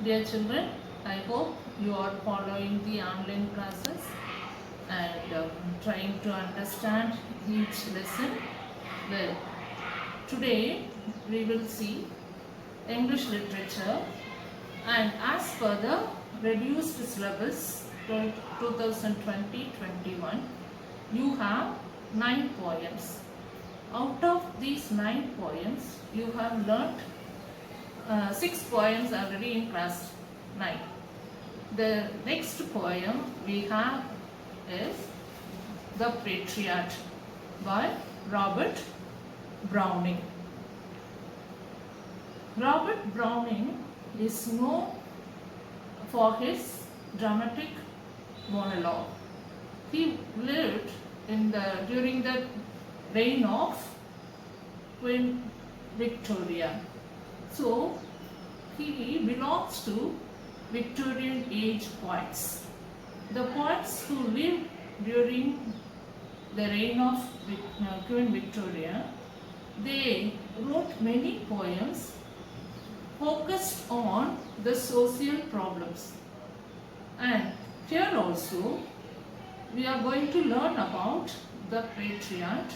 Dear children, I hope you are following the online classes and trying to understand each lesson well. Today we will see English literature, and as per the reduced syllabus 2020-21, you have 9 poems. Out of these 9 poems, you have learnt 6 poems already in class 9. The next poem we have is The Patriot by Robert Browning. Robert Browning is known for his dramatic monologue. He lived during the reign of Queen Victoria. So he belongs to Victorian age poets. The poets who lived during the reign of Queen Victoria, they wrote many poems focused on the social problems. And here also we are going to learn about The Patriot,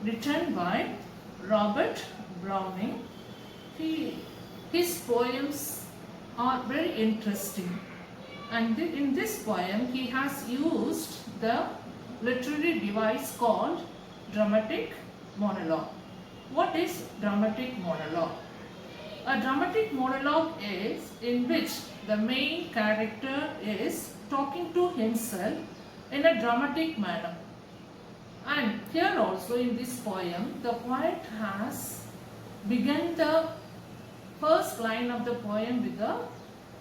written by Robert Browning. His poems are very interesting, and in this poem he has used the literary device called dramatic monologue. What is dramatic monologue? A dramatic monologue is in which the main character is talking to himself in a dramatic manner. And here also in this poem, the poet has begun the first line of the poem with a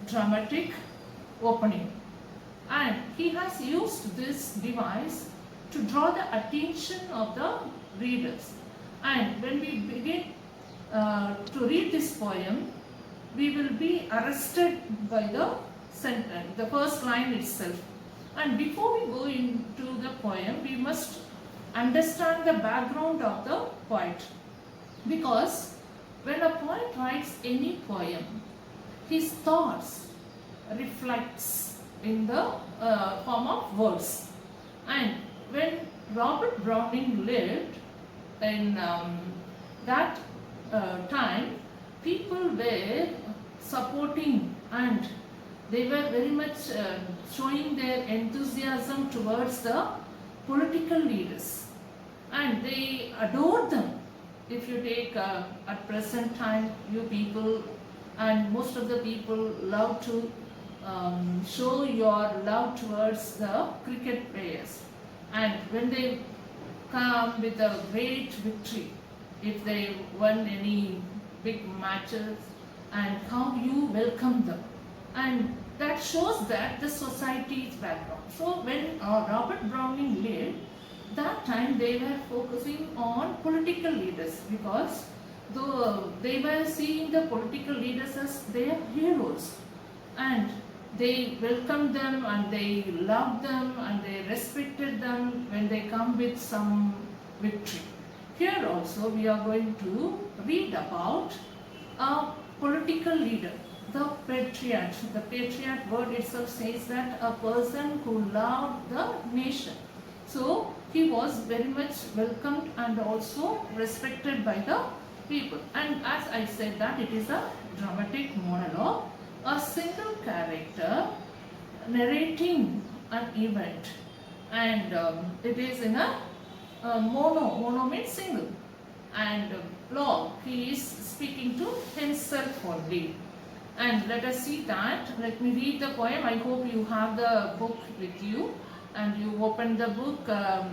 dramatic opening, and he has used this device to draw the attention of the readers. And when we begin to read this poem, we will be arrested by the sentence, the first line itself. And before we go into the poem, we must understand the background of the poet, because when a poet writes any poem, his thoughts reflects in the form of words. And when Robert Browning lived in that time, people were supporting and they were very much showing their enthusiasm towards the political leaders, and they adored them. If you take at present time, you people and most of the people love to show your love towards the cricket players, and when they come with a great victory, if they won any big matches, and how you welcome them, and that shows that the society's background. So when Robert Browning lived, that time they were focusing on political leaders, because though they were seeing the political leaders as their heroes, and they welcomed them and they loved them and they respected them when they come with some victory. Here also we are going to read about a political leader, the patriot. The patriot word itself says that a person who loved the nation. So he was very much welcomed and also respected by the people. And as I said that it is a dramatic monologue, a single character narrating an event, and it is in a mono means single, and log, he is speaking to himself only. And let us see that. Let me read the poem. I hope you have the book with you and you open the book, the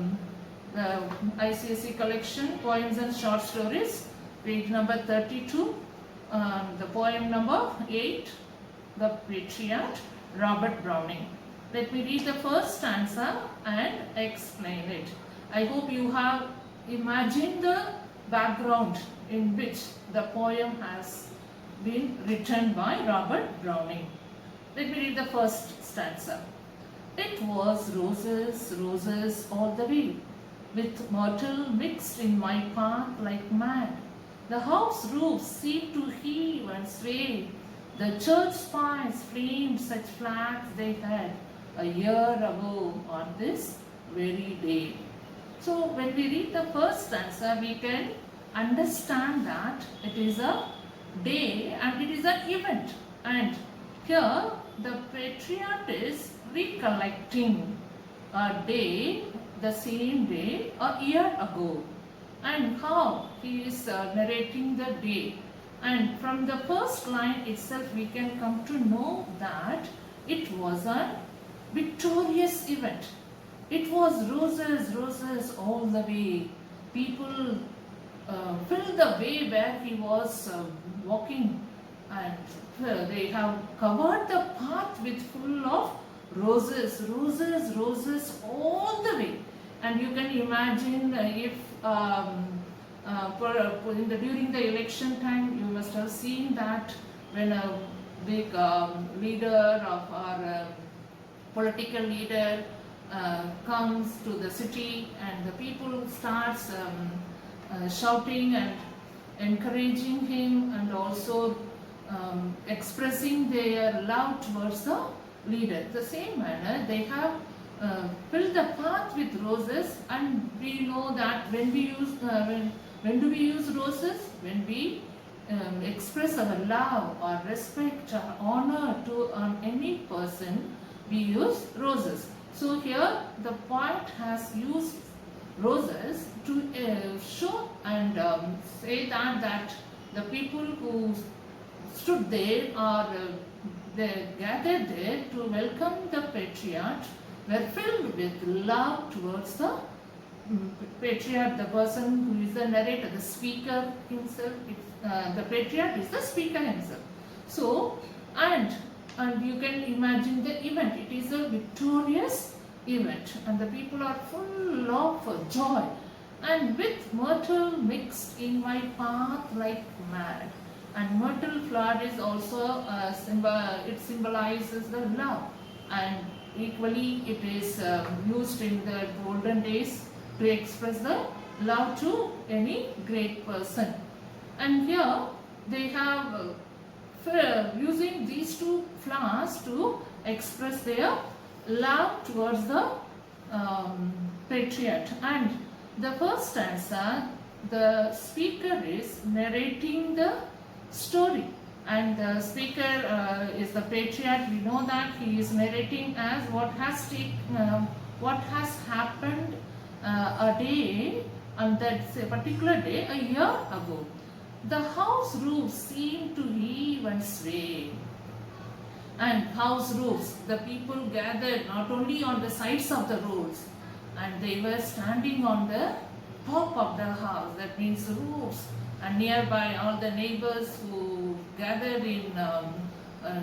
ICSE collection, Poems and Short Stories, page number 32, the poem number 8, The Patriot, Robert Browning. Let me read the first stanza and explain it. I hope you have imagined the background in which the poem has been written by Robert Browning. Let me read the first stanza. It was roses, roses all the way, with myrtle mixed in my path like mad. The house roofs seemed to heave and sway The church spires flamed such flags they had a year ago on this very day. So when we read the first stanza, we can understand that it is a day and it is an event. And here the patriarch is recollecting a day, the same day, a year ago, and how he is narrating the day. And from the first line itself, we can come to know that it was a victorious event. It was roses, roses all the way. People filled the way where he was walking, and they have covered the path with full of roses, roses, roses all the way. And you can imagine if during the election time, you must have seen that when a big leader of our political leader comes to the city, and the people starts shouting and encouraging him, and also expressing their love towards the leader. The same manner, they have filled the path with roses, and we know that when we use when do we use roses? When we express our love or respect or honor to any person, we use roses. So here the poet has used roses to show and say that the people who stood there or they gathered there to welcome the patriarch were filled with love towards the patriarch, the person who is the narrator, the speaker himself. The patriarch is the speaker himself. So, and you can imagine the event. It is a victorious event, and the people are full of joy. And with myrtle mixed in my path like mad. And myrtle flower is also it symbolizes the love, and equally it is used in the olden days to express the love to any great person. And here they have using these two flowers to express their love towards the patriarch. And the first stanza, the speaker is narrating the story, and the speaker is the patriarch. We know that he is narrating as what has happened a day, on that particular day a year ago. The house roofs seemed to heave and sway. And house roofs, the people gathered not only on the sides of the roads, and they were standing on the top of the house, that means roofs, and nearby all the neighbors who gathered in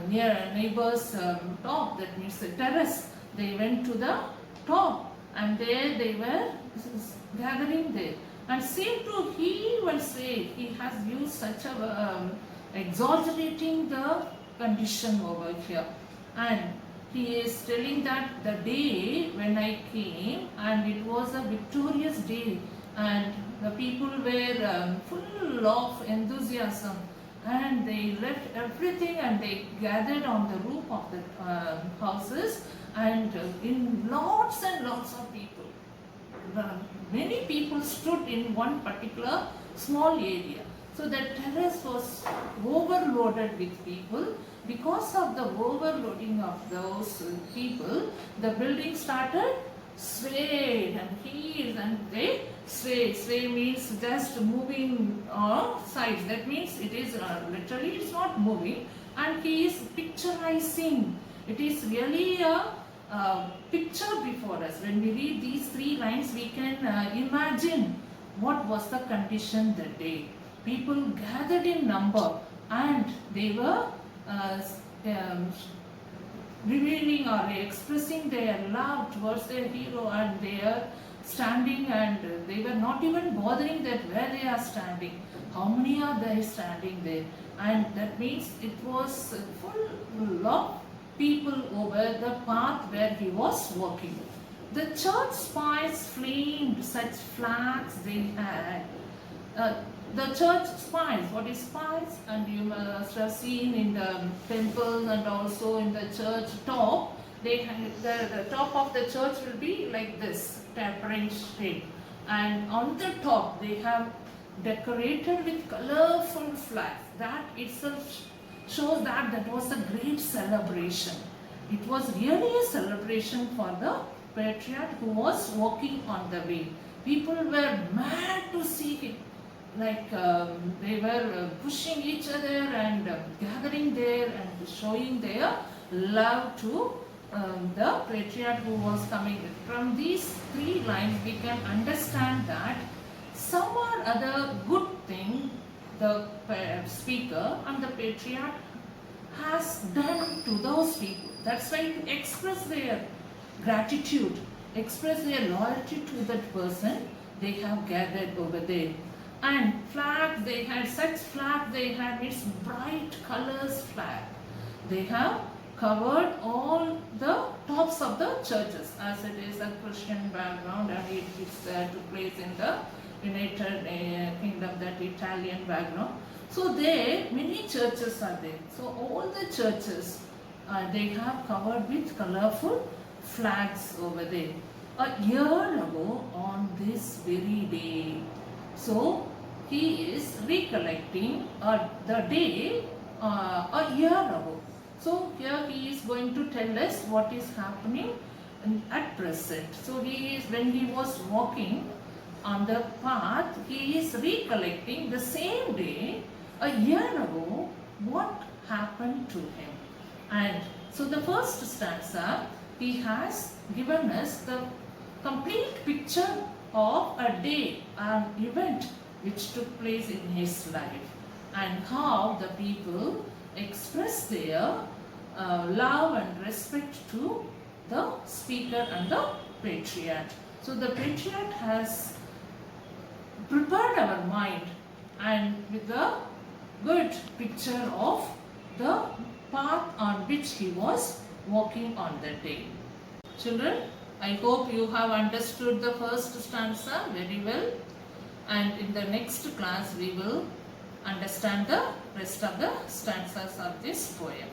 near neighbors' top, that means the terrace, they went to the top, and there they were gathering there, and seemed to heave and say. He has used such a exaggerating the condition over here, and he is telling that the day when I came, and it was a victorious day, and the people were full of enthusiasm, and they left everything and they gathered on the roof of the houses, and in lots and lots of people. Many people stood in one particular small area. So the terrace was overloaded with people. Because of the overloading of those people, the building started swayed and heaved, and they sway. Sway means just moving on sides. That means it is literally it's not moving, and he is picturizing. It is really a picture before us. When we read these three lines, we can imagine what was the condition that day. People gathered in number, and they were revealing or expressing their love towards their hero, and they are standing, and they were not even bothering that where they are standing, how many are they standing there, and that means it was full of people over the path where he was walking. The church spires flamed such flags they had. the church spires. What is spires? And you must have seen in the temples and also in the church top, they have, the top of the church will be like this, tapering shape. And on the top they have decorated with colorful flags. That itself shows that that was a great celebration. It was really a celebration for the patriarch who was walking on the way. People were mad to see him. Like they were pushing each other and gathering there and showing their love to the patriarch who was coming. From these three lines we can understand that some or other good thing the speaker and the patriarch has done to those people. That's why to express their gratitude, express their loyalty to that person, they have gathered over there. And flags, they had such flag, they had its bright colors flag. They have covered all the tops of the churches, as it is a Christian background and it took place in the United Kingdom, that Italian background. So there many churches are there. So all the churches they have covered with colorful flags over there. A year ago on this very day, so he is recollecting the day a year ago. So here he is going to tell us what is happening at present. So he is, when he was walking on the path, he is recollecting the same day a year ago what happened to him. And so the first stanza, he has given us the complete picture of a day, an event which took place in his life, and how the people express their love and respect to the speaker and the patriarch. So the patriarch has prepared our mind and with a good picture of the path on which he was walking on that day. Children, I hope you have understood the first stanza very well, and in the next class we will understand the rest of the stanzas of this poem.